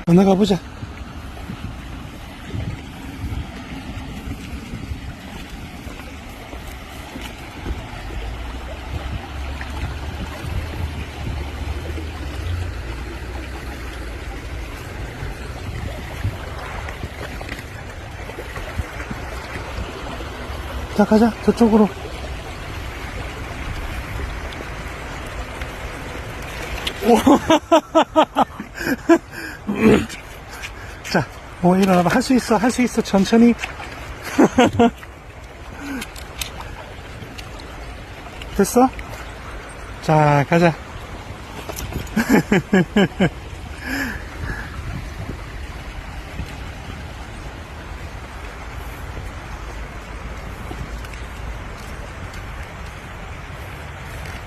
건너가 보자. 자, 가자. 저쪽으로. 자, 일어나봐. 할 수 있어. 할 수 있어. 천천히. 됐어? 자, 가자.